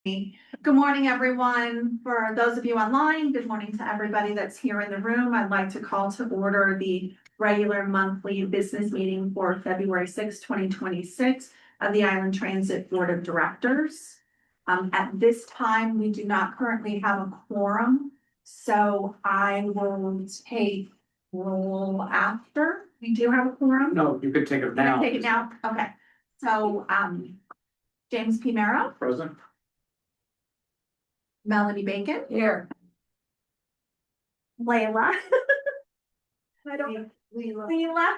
Good morning, everyone. For those of you online, good morning to everybody that's here in the room. I'd like to call to order the regular monthly business meeting for February 6, 2026 of the Island Transit Board of Directors. At this time, we do not currently have a quorum, so I will take roll after. We do have a quorum? No, you could take it now. Take it now? Okay. So, James P. Merrow. Present. Melanie Bacon. Here. Layla. I don't. Leela.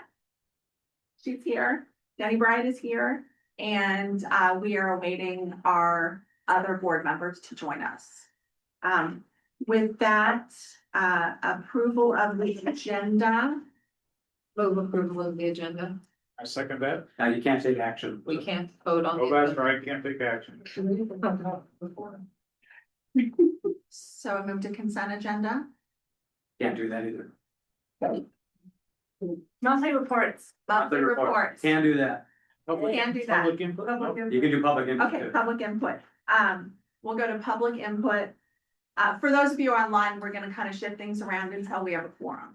She's here. Jenny Bryant is here. And we are awaiting our other board members to join us. With that, approval of the agenda. Move approval of the agenda. I second that. Now you can't take action. We can't vote on. Oh, that's right, can't take action. So I move to consent agenda. Can't do that either. Monthly reports. Monthly reports. Can't do that. Can do that. Public input? Public input. You can do public input. Okay, too. public input. We'll go to public input. For those of you online, we're gonna kind of shift things around until we have a quorum.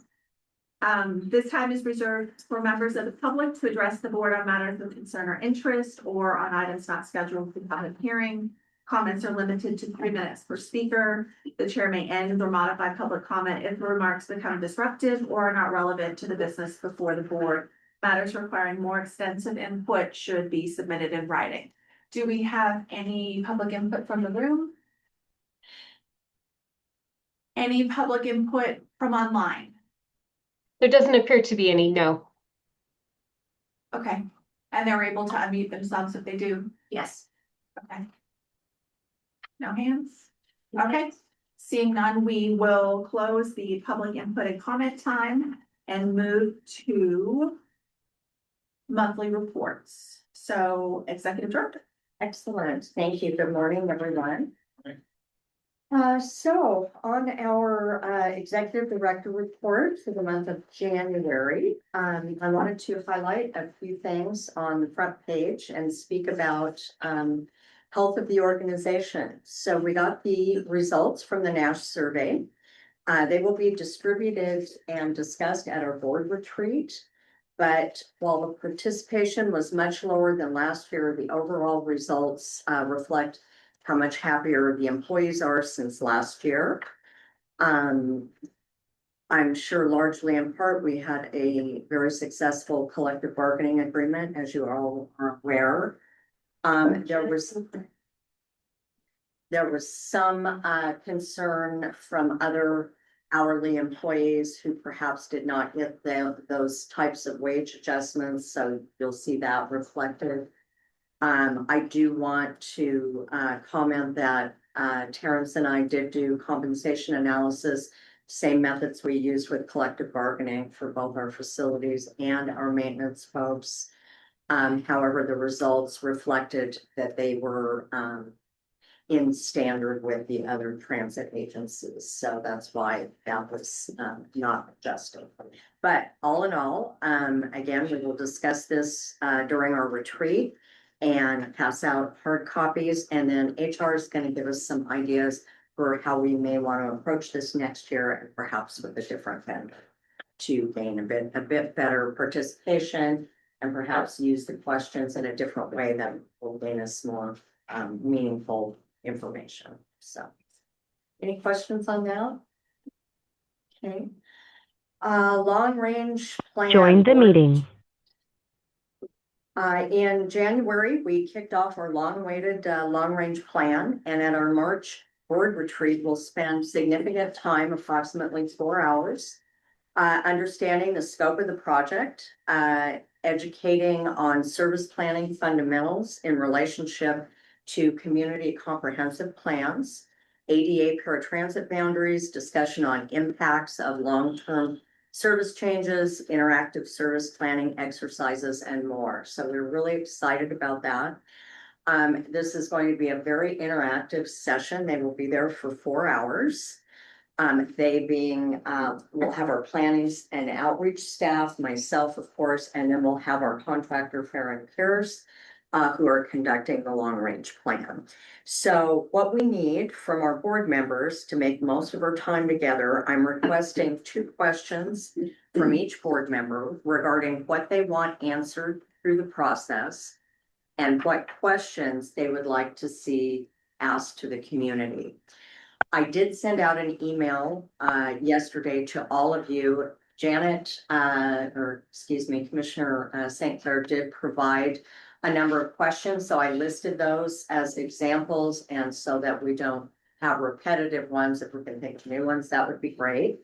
This time is reserved for members of the public to address the board on matters of concern or interest or on items not scheduled for public hearing. Comments are limited to 3 minutes per speaker. The chair may end or modify public comment if the remarks become disruptive or are not relevant to the business before the board. Matters requiring more extensive input should be submitted in writing. Do we have any public input from the room? Any public input from online? There doesn't appear to be any, no. Okay, and they're able to unmute themselves if they do? Yes. Okay. No hands? Okay, seeing none, we will close the public input and comment time and move to monthly reports. So, Executive Director. Excellent. Thank you. Good morning, everyone. Morning. So on our executive director report for the month of January, I wanted to highlight a few things on the front page and speak about health of the organization. So we got the results from the NASH survey. They will be distributed and discussed at our board retreat. But while the participation was much lower than last year, the overall results reflect how much happier the employees are since last year. I'm sure largely in part, we had a very successful collective bargaining agreement, as you all are aware. There was some concern from other hourly employees who perhaps did not get those types of wage adjustments, so you'll see that reflected. I do want to comment that Terrence and I did do compensation analysis, same methods we used with collective bargaining for both our facilities and our maintenance folks. However, the results reflected that they were in standard with the other transit agencies. So that's why that was not adjusted. But all in all, again, we will discuss this during our retreat and pass out hard copies. And then HR is going to give us some ideas for how we may want to approach this next year and perhaps with a different vendor to gain a bit better participation and perhaps use the questions in a different way that will gain us more meaningful information. So any questions on that? Okay. Long range plan. Join the meeting. In January, we kicked off our long-awaited long-range plan, and at our March board retreat, we'll spend significant time, approximately 4 hours, understanding the scope of the project, educating on service planning fundamentals in relationship to community comprehensive plans, ADA paratransit boundaries, discussion on impacts of long-term service changes, interactive service planning exercises, and more. So we're really excited about that. This is going to be a very interactive session. They will be there for 4 hours. We'll have our planning and outreach staff, myself, of course, and then we'll have our contractor, Farron Pierce, who are conducting the long-range plan. So what we need from our board members to make most of our time together, I'm requesting 2 questions from each board member regarding what they want answered through the process and what questions they would like to see asked to the community. I did send out an email yesterday to all of you. Janet, Commissioner St. Clair did provide a number of questions, so I listed those as examples, and so that we don't have repetitive ones, if we can think of new ones, that would be great.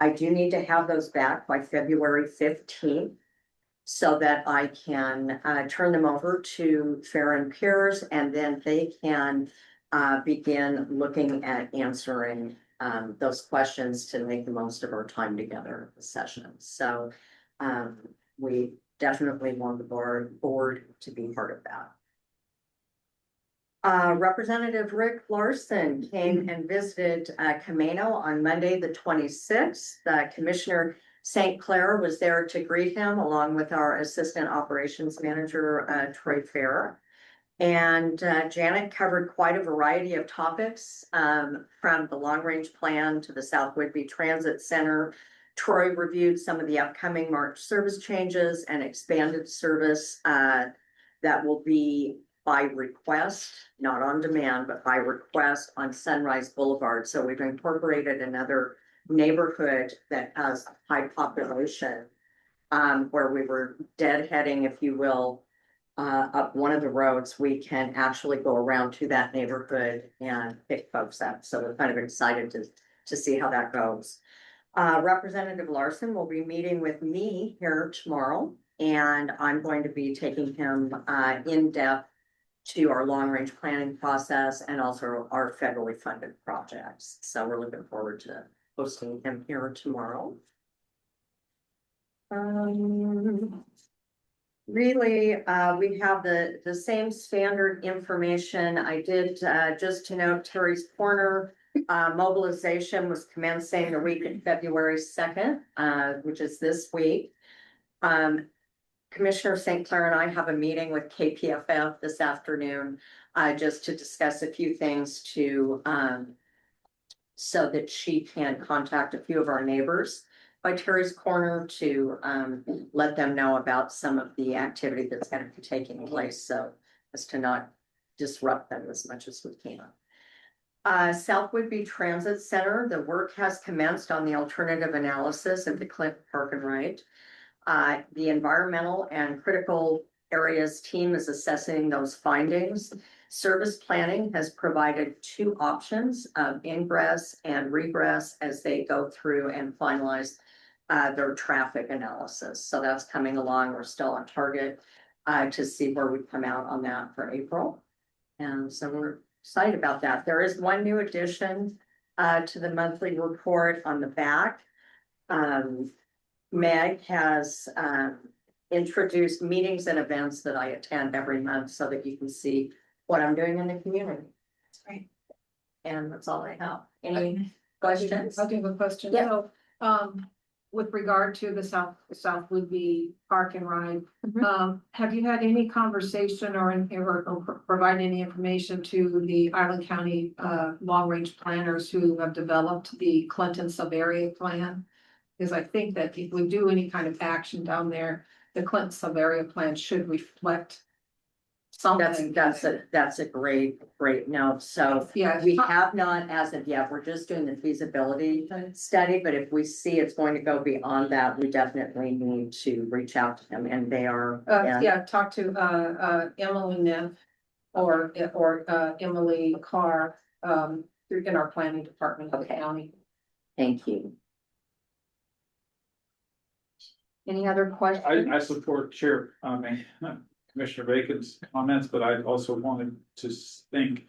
I do need to have those back by February 15th. So that I can turn them over to Fair and Peers, and then they can begin looking at answering those questions to make the most of our time together in the session. So we definitely want the board to be part of that. Representative Rick Larson came and visited Camino on Monday, the 26th. Commissioner St. Clair was there to greet him, along with our Assistant Operations Manager, Troy Fair. And Janet covered quite a variety of topics, from the long-range plan to the South Whidbey Transit Center. Troy reviewed some of the upcoming March service changes and expanded service that will be by request, not on demand, but by request on Sunrise Boulevard. So we've incorporated another neighborhood that has high population, where we were deadheading, if you will, up one of the roads. We can actually go around to that neighborhood and pick folks up. So we're kind of excited to see how that goes. Representative Larson will be meeting with me here tomorrow, and I'm going to be taking him in depth to our long-range planning process and also our federally funded projects. So we're looking forward to hosting him here tomorrow. Really, we have the same standard information. I did, just to note, Terry's Corner mobilization was commencing the week of February 2nd, which is this week. Commissioner St. Clair and I have a meeting with KPFF this afternoon, just to discuss a few things so that she can contact a few of our neighbors by Terry's Corner to let them know about some of the activity that's going to be taking place, so as to not disrupt them as much as we can. South Whidbey Transit Center, the work has commenced on the alternative analysis of the Clinton Park and Ride. The environmental and critical areas team is assessing those findings. Service planning has provided 2 options of ingress and regress as they go through and finalize their traffic analysis. So that's coming along. We're still on target to see where we come out on that for April. And so we're excited about that. There is one new addition to the monthly report on the back. Meg has introduced meetings and events that I attend every month so that you can see what I'm doing in the community. That's great. And that's all I have. Any questions? I'll give a question. Yeah. So, with regard to the South Whidbey Park and Ride, have you had any conversation or provide any information to the Island County long range planners who have developed the Clinton sub-area plan? Because I think that if we do any kind of action down there, the Clinton sub-area plan should reflect something. That's a great note. So Yeah, we have not as of yet. We're just doing the feasibility study, but if we see it's going to go beyond that, we definitely need to reach out to them, and they are. talk to Emily Neff or Emily Carr in our planning department of the county. Thank you. Any other questions? I support Chair, Commissioner Bacon's comments, but I also wanted to think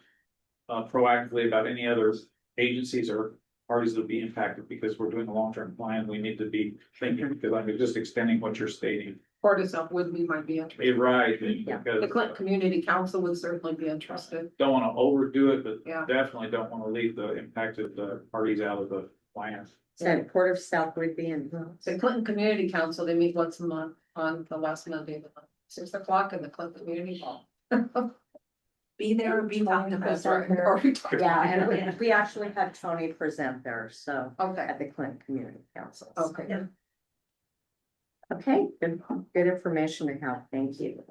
proactively about any other agencies or parties that will be impacted, because we're doing a long-term plan. We need to be thinking, because I'm just extending what you're stating. Part of South Whidbey might be interested. You're right, Yeah. The because Clinton Community Council would certainly be interested. don't want to overdo it, but Yeah. definitely don't want to leave the impacted parties out of the plan. So Port of South Whidbey and The Clinton Community Council, they meet once a month on the last Monday of the month, 6 o'clock in the Clinton Community Hall. Be there or be talked about. That's right. Or we talked Yeah, about it. and we actually had Tony present there, so Okay, at the Clinton Community Council. okay. Yeah. Okay, good information to have. Thank you.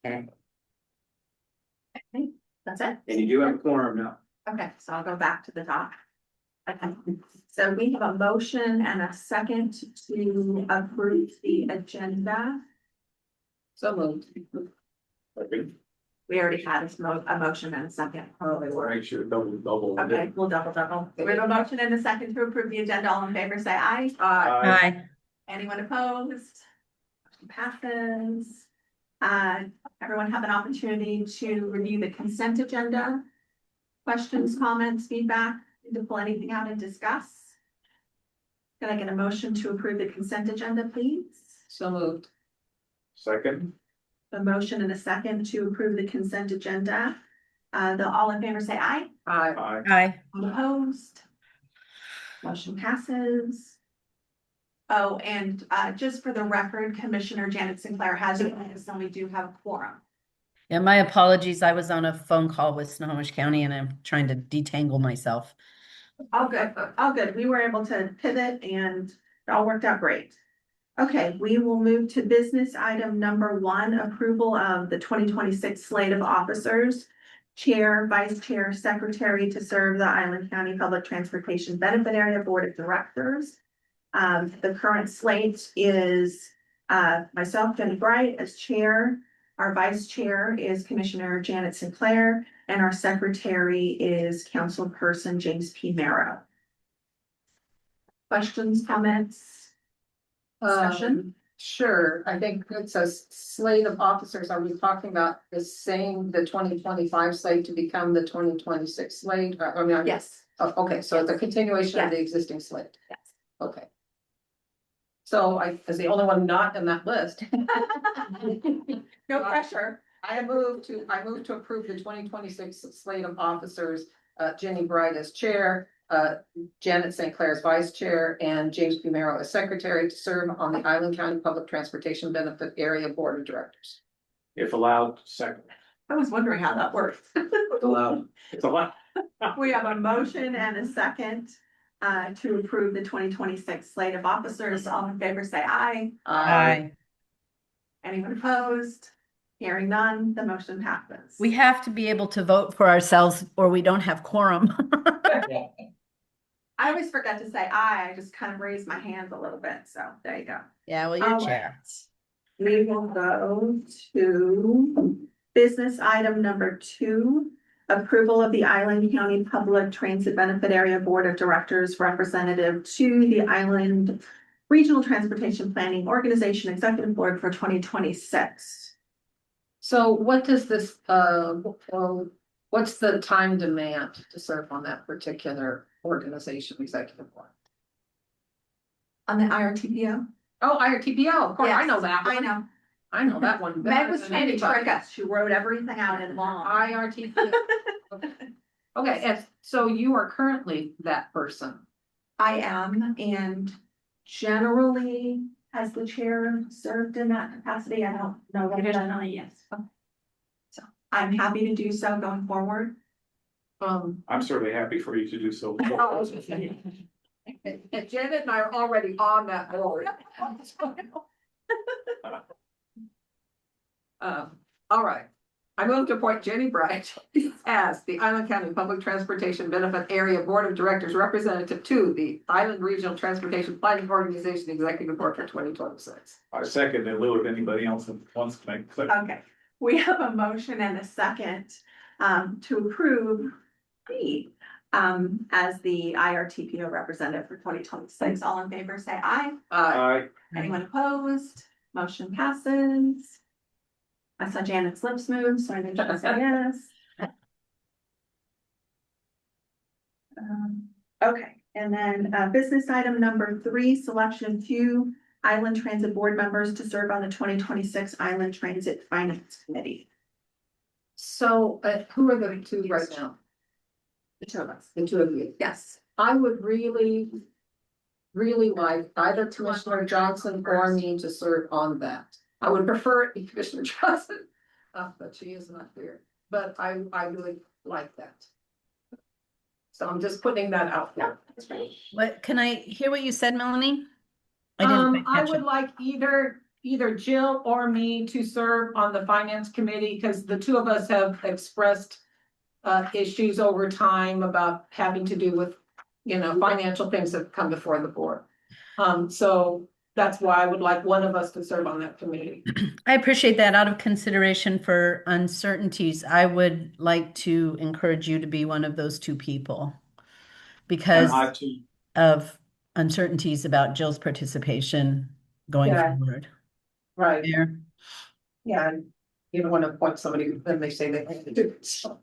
Okay. That's it? And you do have a quorum now. Okay, so I'll go back to the top. Okay, so we have a motion and a second to approve the agenda. So moved. We already had a motion and a second. Oh, they were. Make sure double. Okay, we'll double. We have a motion and a second to approve the agenda. All in favor, say aye. Aye. Anyone opposed? Motion passes. Everyone have an opportunity to review the consent agenda. Questions, comments, feedback, need to pull anything out and discuss? Can I get a motion to approve the consent agenda, please? So moved. Second. A motion and a second to approve the consent agenda. All in favor say aye. Aye. Aye. Aye. All opposed? Motion passes. Oh, and just for the record, Commissioner Janet Sinclair has joined us, and we do have a quorum. Yeah, my apologies. I was on a phone call with Snohomish County and I'm trying to detangle myself. All good, all good. We were able to pivot and it all worked out great. Okay, we will move to business item number 1, approval of the 2026 slate of officers. Chair, Vice Chair, Secretary to serve the Island County Public Transportation Benefit Area Board of Directors. The current slate is myself, Jenny Bright, as Chair. Our Vice Chair is Commissioner Janet Sinclair, and our Secretary is Councilperson James P. Merrow. Questions, comments, discussion? Sure, I think it says slate of officers. Are we talking about the same, the 2025 slate to become the 2026 slate? I mean, Yes. oh, okay, so it's a continuation of the existing slate. Yes. Okay. So I, as the only one not in that list. No pressure. I move to approve the 2026 slate of officers, Jenny Bright as chair, Janet St. Clair as vice chair, and James P. Merrow as secretary to serve on the Island County Public Transportation Benefit Area Board of Directors. If allowed, second. I was wondering how that works. Allowed. It's allowed. We have a motion and a second to approve the 2026 slate of officers. All in favor, say aye. Aye. Anyone opposed? Hearing none, the motion passes. We have to be able to vote for ourselves or we don't have quorum. I always forget to say aye. I just kind of raise my hands a little bit. So there you go. Yeah, well, All you're right. chair. We will go to business item number 2. Approval of the Island County Public Transit Benefit Area Board of Directors representative to the Island Regional Transportation Planning Organization Executive Board for 2026. So what does this, what's the time demand to serve on that particular organization executive board? On the IRTPO? Oh, IRTPO, of course, I know that I one. know. I know that one. Meg better was than trying to anybody. trick us. She wrote everything out in long. IRTPO. Okay, and so you are currently that person. I am, and generally, has the chair served in that capacity? I don't know. Traditionally, yes. So I'm happy to do so going forward. I'm certainly happy for you to do so. And Janet and I are already on that board. All right. I move to appoint Jenny Bright as the Island County Public Transportation Benefit Area Board of Directors representative to the Island Regional Transportation Planning Organization Executive Board for 2026. I second in lieu of anybody else that wants to make a click. Okay, we have a motion and a second to approve me as the IRTPO representative for 2026. All in favor, say aye. Aye. Anyone opposed? Motion passes. I saw Janet's lips move, so I think she said yes. Okay, and then business item number 3, selection of 2 Island Transit Board members to serve on the 2026 Island Transit Finance Committee. So who are the two right now? The 2 of us. The two of you. Yes. I would really like either Commissioner Johnson or me to serve on that. I would prefer it if Commissioner Johnson, but she is not here, but I really like that. So I'm just putting that out there. That's right. What, can I hear what you said, Melanie? I didn't quite I catch would it. like either Jill or me to serve on the finance committee, because the two of us have expressed issues over time about having to do with, financial things that come before the board. So that's why I would like one of us to serve on that committee. I appreciate that. Out of consideration for uncertainties, I would like to encourage you to be one of those two people And because I too, of uncertainties about Jill's participation going Yeah. forward. Right, There. yeah, and you don't want to appoint somebody, then they say they have to do it, so.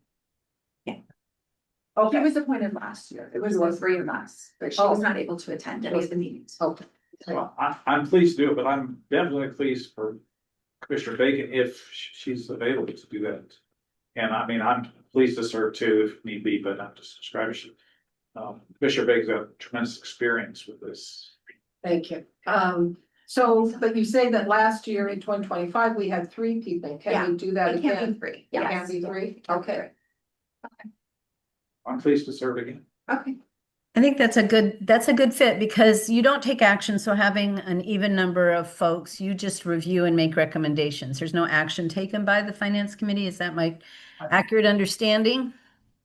Yeah. She Okay, was appointed last year. It was the three of us, but she was not able to attend any of the meetings. okay. well, I'm pleased to do it, but I'm definitely pleased for Commissioner Bacon if she's available to do that. And I mean, I'm pleased to serve too if need be, but I'm just describing it. Commissioner Bacon's got tremendous experience with this. Thank you. So, but you say that last year in 2025, we had 3 people. Can we do that It can't again? be three. It Yes. can be 3? It can be Okay. I'm pleased to serve again. three. Okay. I think that's a good fit because you don't take action. So having an even number of folks, you just review and make recommendations. There's no action taken by the finance committee. Is that my accurate understanding?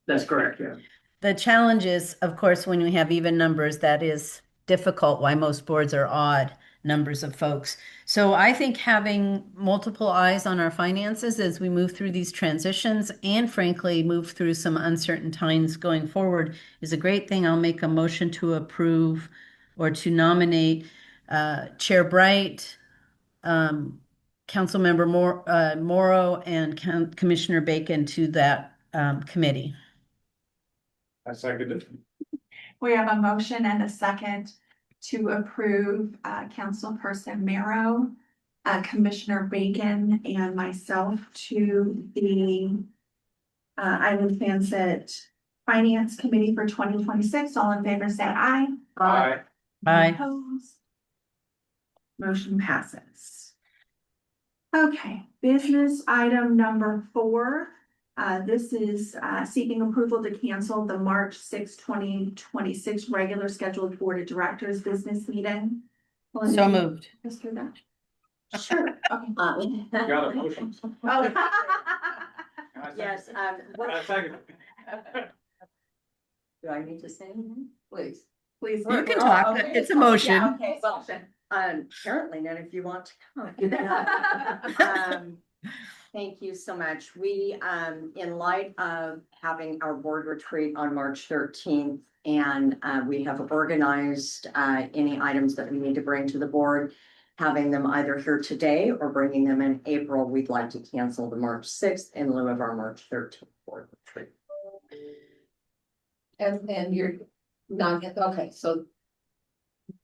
That's correct, yeah. The challenge is, of course, when we have even numbers, that is difficult, why most boards are odd numbers of folks. So I think having multiple eyes on our finances as we move through these transitions and frankly, move through some uncertain times going forward is a great thing. I'll make a motion to approve or to nominate Chair Bright, Councilmember Morrow, and Commissioner Bacon to that committee. I second it. We have a motion and a second to approve Councilperson Marrow, Commissioner Bacon, and myself to the IslandTransit Finance Committee for 2026. All in favor, say aye. Aye. Aye. Opposed? Motion passes. Okay, business item number 4. This is seeking approval to cancel the March 6, 2026 regular scheduled Board of Directors business meeting. So moved. Just through that. Sure, okay. Got a motion. Oh. And I second Yes, it. what, I second it. do I need to say anything? Please. Please. You can talk. It's a motion. Yeah, okay, motion. Apparently none of you want to come. Thank you so much. We, in light of having our board retreat on March 13th, and we have organized any items that we need to bring to the board, having them either here today or bringing them in April, we'd like to cancel the March 6th in lieu of our March 13th board retreat. And you're not, okay, so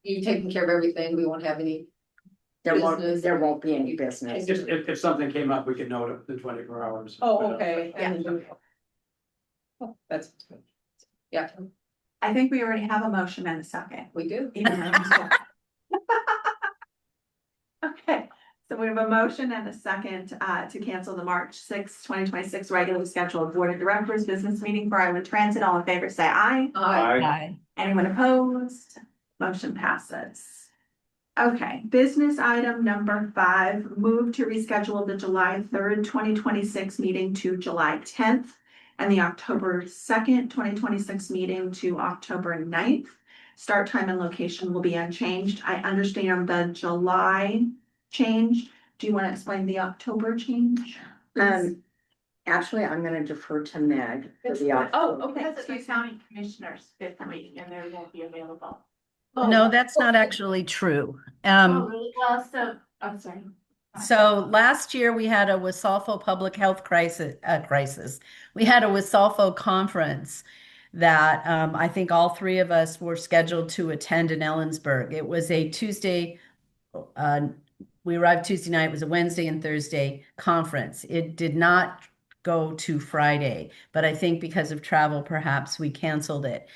you're taking care of everything. We won't have any. Business. There won't be any business. It's just, if something came up, we could note it in 24 hours. Oh, okay. Yeah. And then- Oh, that's good. Yeah, I think we already have a motion and a second. we do. Even though I'm still- Okay, so we have a motion and a second to cancel the March 6, 2026 regularly scheduled Board of Directors business meeting for IslandTransit. All in favor, say aye. Aye. Anyone opposed? Motion passes. Okay, business item number 5, move to reschedule the July 3rd, 2026 meeting to July 10th and the October 2nd, 2026 meeting to October 9th. Start time and location will be unchanged. I understand the July change. Do you want to explain the October change? Actually, I'm gonna defer to Meg for the. Okay. Because it's the county commissioners fifth week and they won't be available. No, that's not actually true. Oh, really? Well, so, I'm sorry. So last year we had a Wasalfo public health crisis. We had a Wasalfo conference that I think all 3 of us were scheduled to attend in Ellensburg. It was a Tuesday. We arrived Tuesday night. It was a Wednesday and Thursday conference. It did not go to Friday, but I think because of travel, perhaps we canceled it.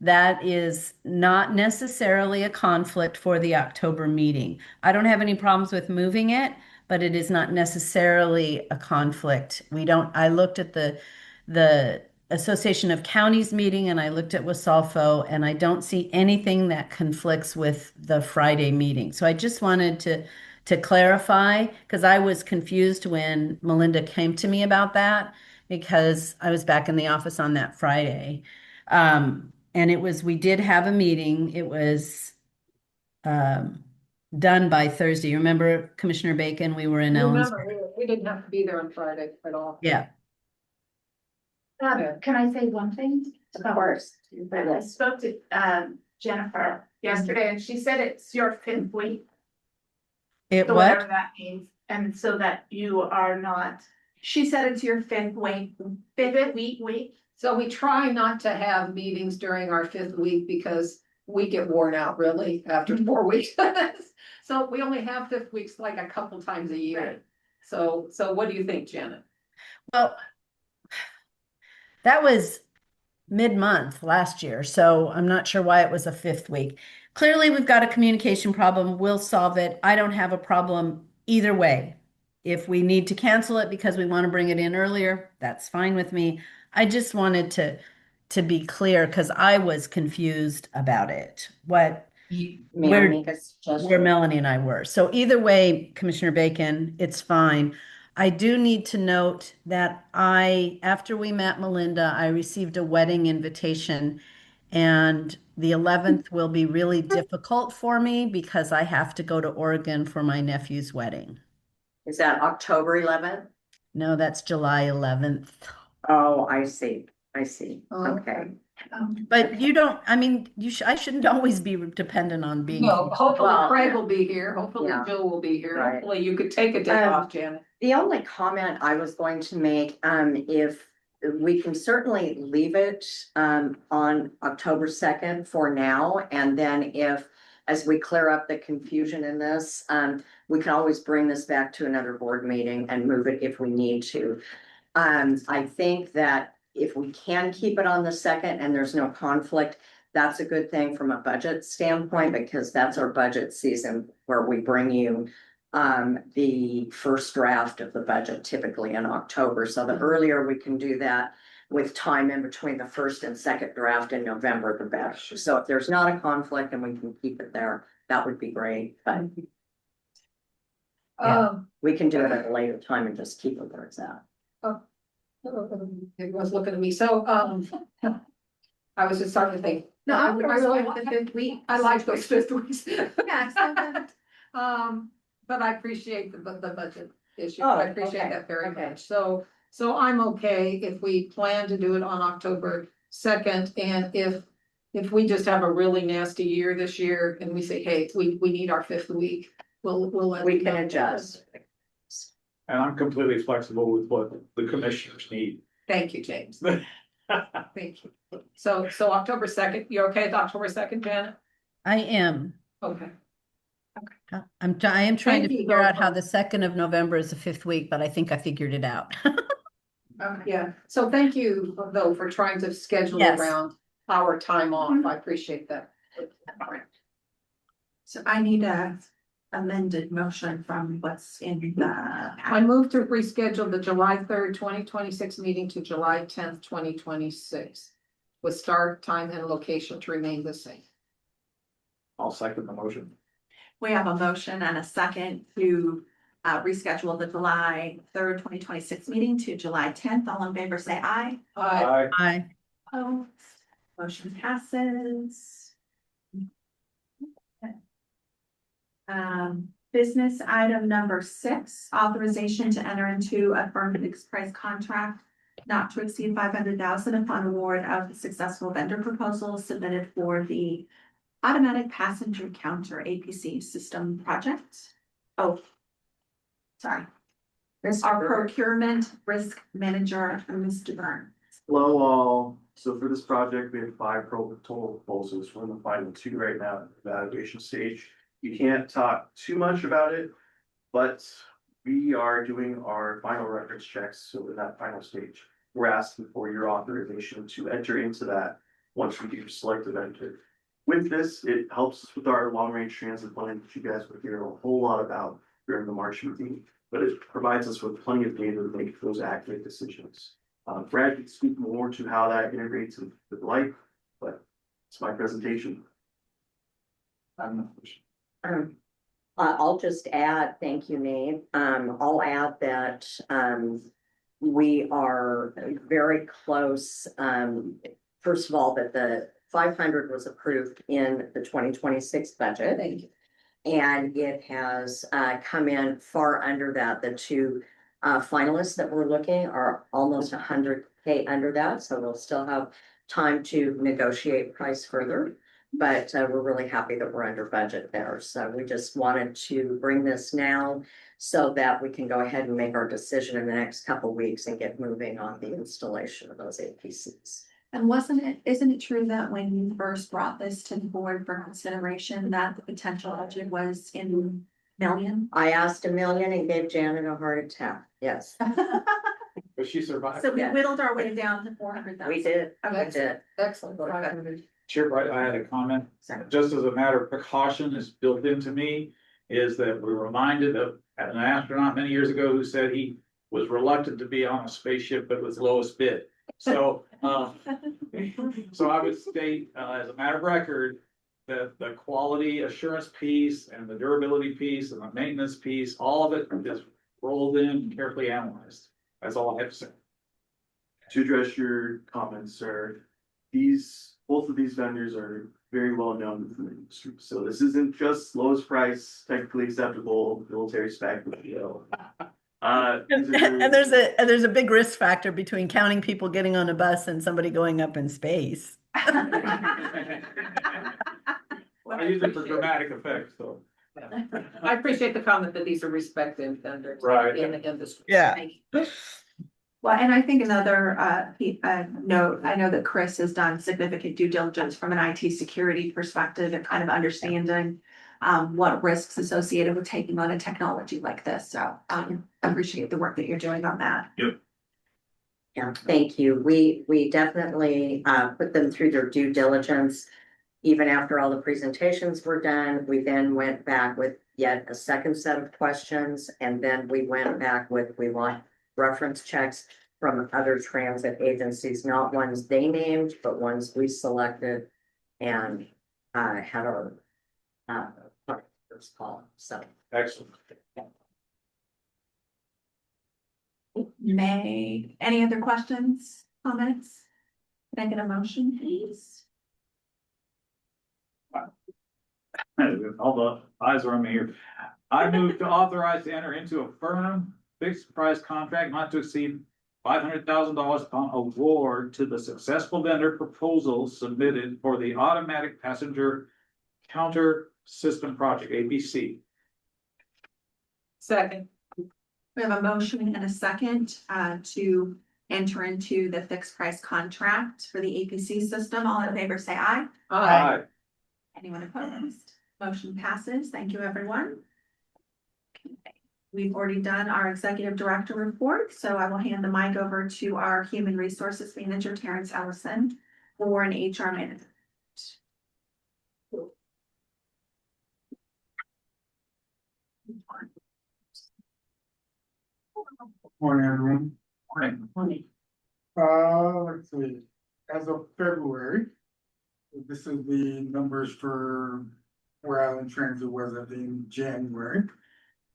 That is not necessarily a conflict for the October meeting. I don't have any problems with moving it, but it is not necessarily a conflict. I looked at the Association of Counties meeting and I looked at Wasalfo and I don't see anything that conflicts with the Friday meeting. So I just wanted to clarify because I was confused when Melinda came to me about that because I was back in the office on that Friday. And we did have a meeting. It was done by Thursday. You remember Commissioner Bacon? We were in Ellen's. Remember, we didn't have to be there on Friday at all. Yeah. Can I say one thing? Of course. I spoke to Jennifer yesterday and she said it's your fifth week, It so whatever what? that means, and so that you are not She said it's your fifth week. So we try not to have meetings during our 5th week because we get worn out really after 4 weeks. So we only have 5th weeks like a couple times a year. Right. So what do you think, Janet? Well, that was mid-month last year, so I'm not sure why it was a 5th week. Clearly, we've got a communication problem. We'll solve it. I don't have a problem either way. If we need to cancel it because we want to bring it in earlier, that's fine with me. I just wanted to be clear because I was confused about it. May I Where- make a where suggestion? Melanie and I were. So either way, Commissioner Bacon, it's fine. I do need to note that after we met Melinda, I received a wedding invitation and the 11th will be really difficult for me because I have to go to Oregon for my nephew's wedding. Is that October 11th? No, that's July 11th. Oh, I see. Okay. Okay. But you don't, I mean, I shouldn't always be dependent on being No, here. hopefully Well, Craig will be here. Hopefully yeah. Jill will be here. Right. Hopefully you could take a day off, Janet. The only comment I was going to make, if we can certainly leave it, on October 2nd for now. And then as we clear up the confusion in this, we can always bring this back to another board meeting and move it if we need to. I think that if we can keep it on the 2nd and there's no conflict, that's a good thing from a budget standpoint, because that's our budget season where we bring you the first draft of the budget typically in October. So the earlier we can do that with time in between the first and second draft in November, the better. So if there's not a conflict and we can keep it there, that would be great. But Yeah. we can do it at a later time and just keep it where it's at. It was looking at me. So, I was just starting to think. No, I really like the 5th week. I like those 5th weeks. Yeah, so then- But I appreciate the budget issue. Oh, I appreciate okay, that very okay. much. So I'm okay if we plan to do it on October 2nd. And if we just have a really nasty year this year and we say, hey, we need our 5th week, we'll let. We you can know. adjust. And I'm completely flexible with what the commissioners need. Thank you, James. Thank you. So October 2nd, you're okay with October 2nd, Janet? I am. Okay. I am trying to Thank you, figure out how Dorothy. the 2nd of November is the 5th week, but I think I figured it out. Yeah, so thank you though for trying to schedule Yes. around our time off. I appreciate that. So I need a amended motion from what's in the. I move to reschedule the July 3rd, 2026 meeting to July 10th, 2026. With start time and location to remain the same. I'll second the motion. We have a motion and a second to reschedule the July 3rd, 2026 meeting to July 10th. All in favor, say aye. Aye. Opposed, motion passes. Business item number 6, authorization to enter into a firm fixed price contract not to exceed $500,000 upon award of the successful vendor proposal submitted for the automatic passenger counter APC system project. Oh, sorry. Our procurement risk manager, Mr. Byrne. Hello all, so for this project, we have 5 total proposals, we're in the final 2 right now at the evaluation stage. You can't talk too much about it, but we are doing our final reference checks, so in that final stage. We're asking for your authorization to enter into that once we do select a vendor. With this, it helps us with our long range transit plan that you guys will hear a whole lot about during the March meeting. but it provides us with plenty of data to make those accurate decisions. Brad can speak more to how that integrates with life, but it's my presentation. I'll just add, thank you, Nate. I'll add that, we are very close. First of all, that the 500 was approved in the 2026 budget. Thank you. And it has come in far under that. The two finalists that we're looking are almost 100K under that, so we'll still have time to negotiate price further. But we're really happy that we're under budget there. So we just wanted to bring this now so that we can go ahead and make our decision in the next couple of weeks and get moving on the installation of those APCs. And isn't it true that when you first brought this to the board for consideration, that the potential budget was in million? I asked $1 million and gave Janet a heart attack. Yes, But she survived. So we Yeah. whittled our way down to 400,000. we did. Okay. We did. Excellent. Chair Bright, I had a comment, just as a matter of precaution is built into me, is that we're reminded of an astronaut many years ago who said he was reluctant to be on a spaceship, but was lowest bid. So, so I would state, as a matter of record, that the quality assurance piece and the durability piece and the maintenance piece, all of it is rolled in and carefully analyzed. That's all I have to say. To address your comments, sir, both of these vendors are very well known within the industry. So this isn't just lowest price, technically acceptable, military spec, you know. And there's a big risk factor between counting people getting on a bus and somebody going up in space. I use it for dramatic effect, so. I appreciate the comment that these are respected vendors. Right. In the industry. Yeah. Well, and I think another note, I know that Chris has done significant due diligence from an IT security perspective and kind of understanding what risks associated with taking on a technology like this. So I appreciate the work that you're doing on that. Yeah, thank you. We definitely put them through their due diligence. Even after all the presentations were done, we then went back with yet a second set of questions. And then we went back with, we want reference checks from other transit agencies, not ones they named, but ones we selected and had our partners call. So Excellent. Any other questions, comments? Can I get a motion, please? All the eyes are on me here. I move to authorize to enter into a firm fixed price contract not to exceed $500,000 upon award to the successful vendor proposal submitted for the automatic passenger counter system project, APC. Second. We have a motion and a second to enter into the fixed price contract for the APC system. All in favor, say aye. Aye. Anyone opposed? Motion passes. Thank you, everyone. We've already done our executive director report, so I will hand the mic over to our human resources manager, Terrence Ellison, for an HR manager. Morning, everyone. Morning. Let's see, as of February, this is the numbers for where IslandTransit was at the end of January.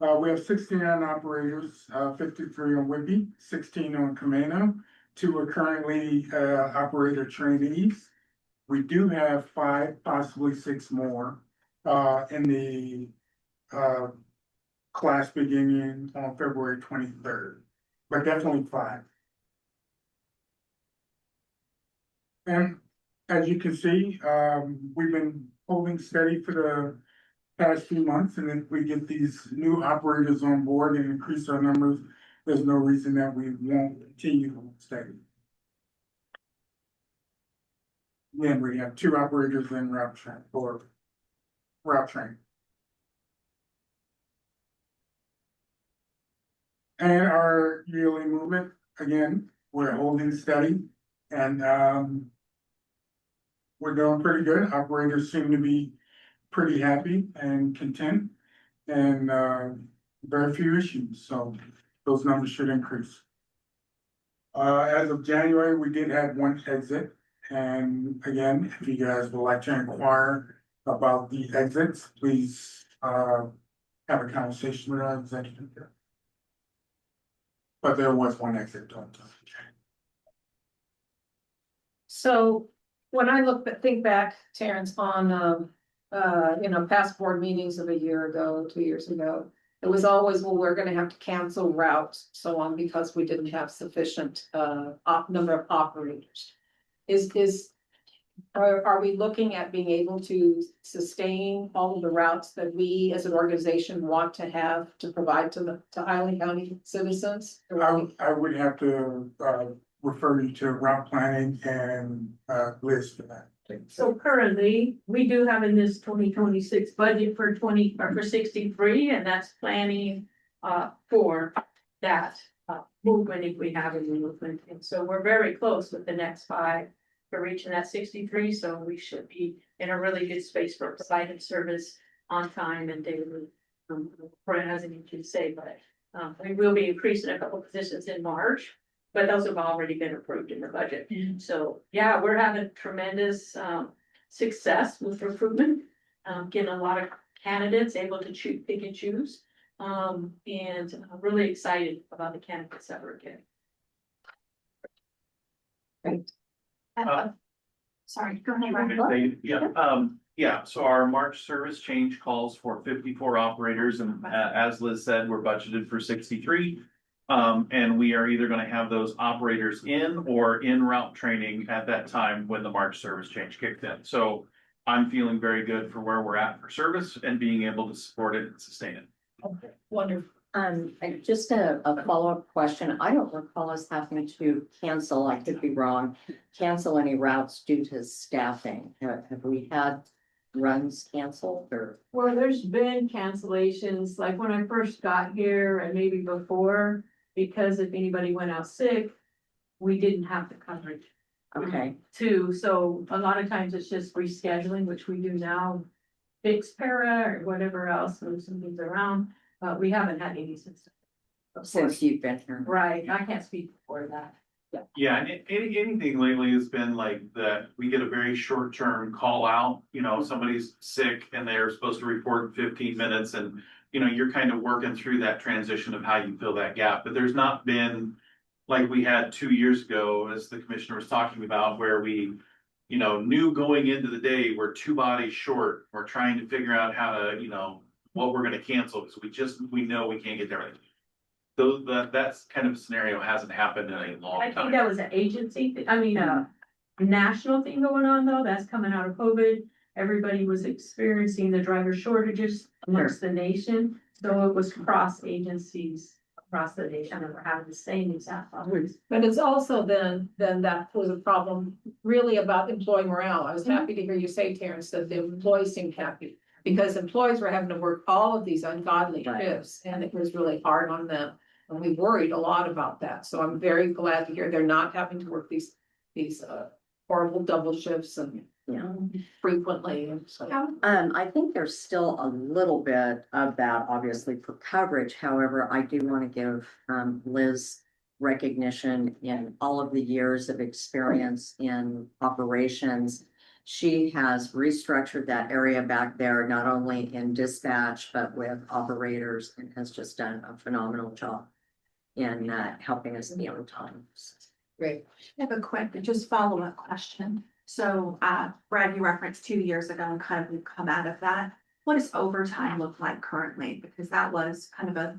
We have 69 operators, 53 on Whitby, 16 on Camino, 2 are currently operator trainees. We do have 5, possibly 6 more in the class beginning on February 23rd, but definitely 5. And as you can see, we've been holding steady for the past few months, and if we get these new operators on board and increase our numbers, there's no reason that we won't continue to hold steady. Then we have 2 operators in route train. And our yearly movement, again, we're holding steady and we're doing pretty good. Operators seem to be pretty happy and content. And very few issues, so those numbers should increase. As of January, we did have one exit, and again, if you guys would like to inquire about the exits, please, have a conversation with our executive. But there was one exit, don't. So when I think back, Terrence, on, past board meetings of a year ago, 2 years ago, it was always, well, we're gonna have to cancel routes, so on, because we didn't have sufficient, number of operators. Are we looking at being able to sustain all of the routes that we as an organization want to have to provide to Island County citizens? I would have to, refer you to route planning and, Liz for that. So currently, we do have in this 2026 budget for 63, and that's planning for that movement if we have a movement. And so we're very close with the next 5 for reaching that 63, so we should be in a really good space for providing service on time and daily. Brian hasn't even to say, but we will be increasing a couple positions in March. But those have already been approved in the budget. So, yeah, we're having tremendous success with recruitment. Getting a lot of candidates able to pick and choose. And I'm really excited about the candidates that we're getting. Great. Sorry, go ahead. Yeah, so our March service change calls for 54 operators, and as Liz said, we're budgeted for 63. And we are either gonna have those operators in or in route training at that time when the March service change kicked in. So I'm feeling very good for where we're at for service and being able to support it and sustain it. Okay, wonderful. And just a follow-up question. I don't recall us having to cancel, I could be wrong, cancel any routes due to staffing. Have we had runs canceled or? Well, there's been cancellations, like when I first got here and maybe before, because if anybody went out sick, we didn't have the coverage. Okay, Too, so a lot of times it's just rescheduling, which we do now, fix para or whatever else, move some things around, but we haven't had any since you've been here. Right, I can't speak for that. Yeah, and anything lately has been like that, we get a very short-term call out, somebody's sick and they're supposed to report in 15 minutes and, you're kind of working through that transition of how you fill that gap, but there's not been like we had 2 years ago, as the commissioner was talking about, where we, knew going into the day, we're 2 bodies short, we're trying to figure out how to, what we're gonna cancel, because we know we can't get there. That's kind of a scenario hasn't happened in a long I time. think that was an agency, a national thing going on though, that's coming out of COVID. Everybody was experiencing the driver shortages amongst the nation, so it was cross agencies across the nation that were having the same exact problems. But it's also then that was a problem really about employee morale. I was happy to hear you say, Terrence, that the employees seemed happy. Because employees were having to work all of these ungodly shifts and it was really hard on them. And we worried a lot about that. So I'm very glad to hear they're not having to work these horrible double shifts and frequently. And so. I think there's still a little bit of that, obviously, for coverage. However, I do want to give Liz recognition in all of the years of experience in operations. She has restructured that area back there, not only in dispatch, but with operators, and has just done a phenomenal job in helping us be on time. Great. I have a quick, just follow-up question. So, Brad, you referenced 2 years ago and kind of we've come out of that. What does overtime look like currently? Because that was kind of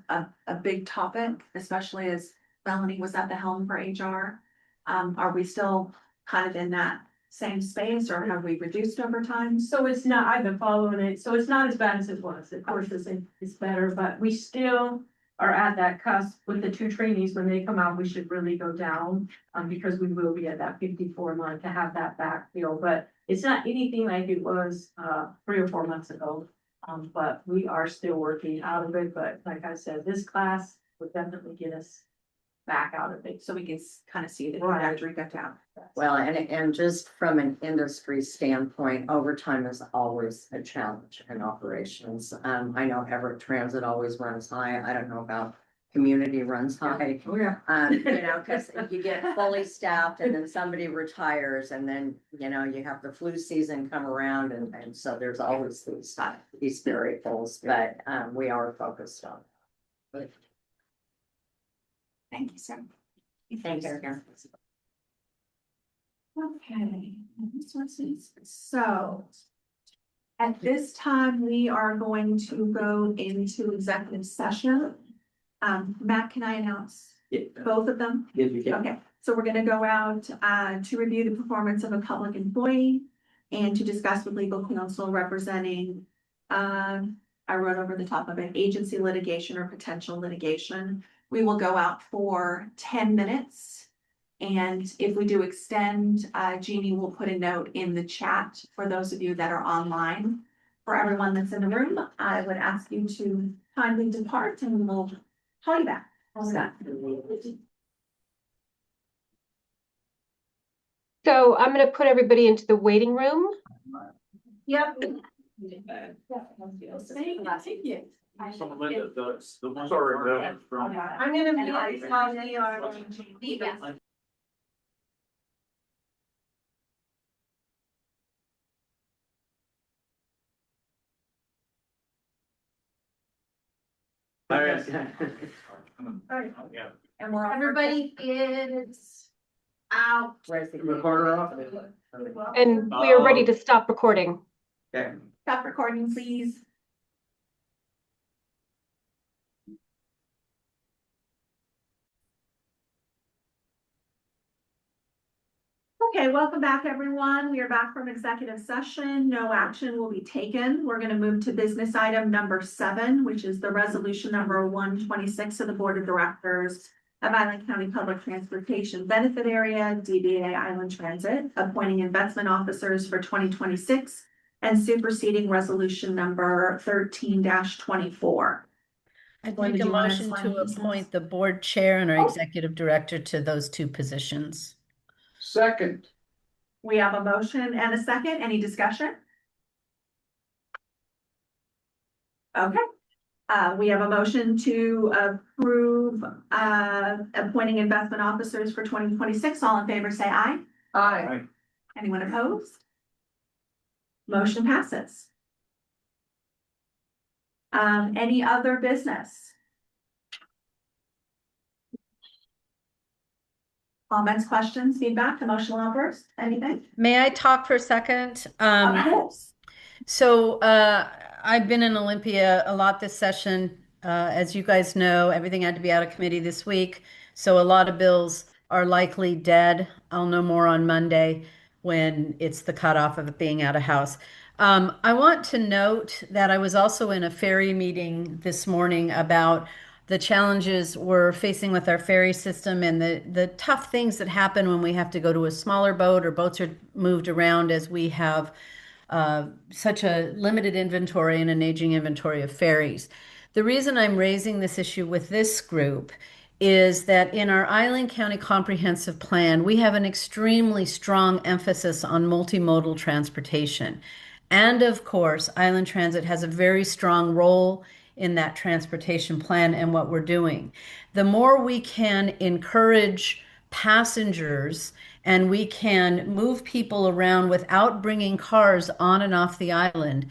a big topic, especially as Melanie was at the helm for HR. Are we still kind of in that same space or have we reduced overtime? So it's not, I've been following it, so it's not as bad as it was. Of course, it's better, but we still are at that cusp with the 2 trainees. When they come out, we should really go down, because we will be at that 54 month to have that backfill, but it's not anything like it was, 3 or 4 months ago. But we are still working out of it, but like I said, this class would definitely get us back out of it, so we can kind of see the Right. trajectory go down. Well, and just from an industry standpoint, overtime is always a challenge in operations. I know Everett Transit always runs high. I don't know about community runs high. Oh, yeah. Because you get fully staffed and then somebody retires and then, you have the flu season come around and so there's always these variables, but, we are focused on. Thank you, sir. Thank you. Okay, so. At this time, we are going to go into executive session. Matt, can I announce both of them? If you can. Okay, so we're gonna go out, to review the performance of a public employee and to discuss with legal counsel representing, I wrote over the top of it, agency litigation or potential litigation. We will go out for 10 minutes. And if we do extend, Jeannie will put a note in the chat for those of you that are online. For everyone that's in the room, I would ask you to kindly depart and we'll call you back. How's that? So I'm gonna put everybody into the waiting room. Yep. Linda, the one. Sorry, from. I'm gonna be on the. All right. Yeah. And we're. Everybody is out. Recorder off. And we are ready to stop recording. Okay. Stop recording, please. Okay, welcome back, everyone. We are back from executive session. No action will be taken. We're going to move to business item number 7, which is the resolution number 126 of the Board of Directors of Island County Public Transportation Benefit Area, DBA Island Transit, appointing investment officers for 2026 and superseding resolution number 13-24. I'd Linda, make do a you wanna motion explain to this? appoint the board chair and our executive director to those 2 positions. Second. We have a motion and a second. Any discussion? Okay. We have a motion to approve, appointing investment officers for 2026. All in favor, say aye. Aye. Anyone opposed? Motion passes. Any other business? Comments, questions, feedback, emotional outbursts, anything? May I talk for a second? Of course. So I've been in Olympia a lot this session. As you guys know, everything had to be out of committee this week. So a lot of bills are likely dead. I'll know more on Monday when it's the cutoff of it being out of house. I want to note that I was also in a ferry meeting this morning about the challenges we're facing with our ferry system and the tough things that happen when we have to go to a smaller boat or boats are moved around as we have such a limited inventory and an aging inventory of ferries. The reason I'm raising this issue with this group is that in our Island County Comprehensive Plan, we have an extremely strong emphasis on multimodal transportation. And of course, Island Transit has a very strong role in that transportation plan and what we're doing. The more we can encourage passengers and we can move people around without bringing cars on and off the island,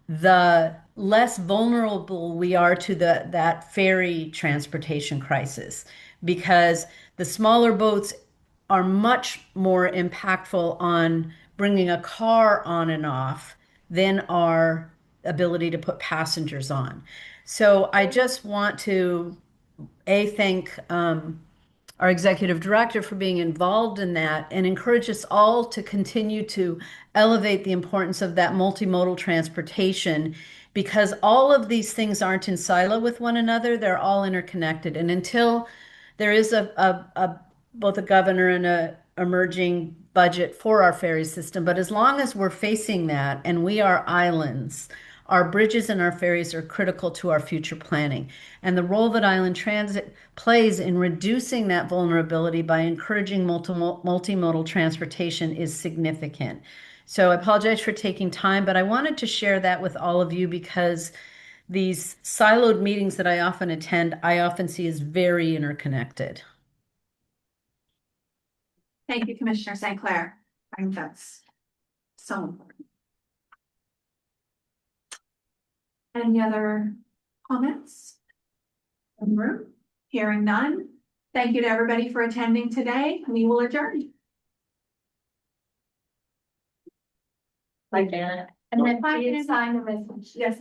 the less vulnerable we are to that ferry transportation crisis, because the smaller boats are much more impactful on bringing a car on and off than our ability to put passengers on. So I just want to thank our executive director for being involved in that and encourage us all to continue to elevate the importance of that multimodal transportation, because all of these things aren't in silo with one another. They're all interconnected. And until there is both a governor and a emerging budget for our ferry system, but as long as we're facing that and we are islands, Our bridges and our ferries are critical to our future planning. And the role that Island Transit plays in reducing that vulnerability by encouraging multimodal transportation is significant. So I apologize for taking time, but I wanted to share that with all of you because these siloed meetings that I often attend, I often see as very interconnected. Thank you, Commissioner St. Clair. I think that's so important. Any other comments? In the room? Hearing none. Thank you to everybody for attending today. We will adjourn. Like Janet. And then sign the resolution. Yes.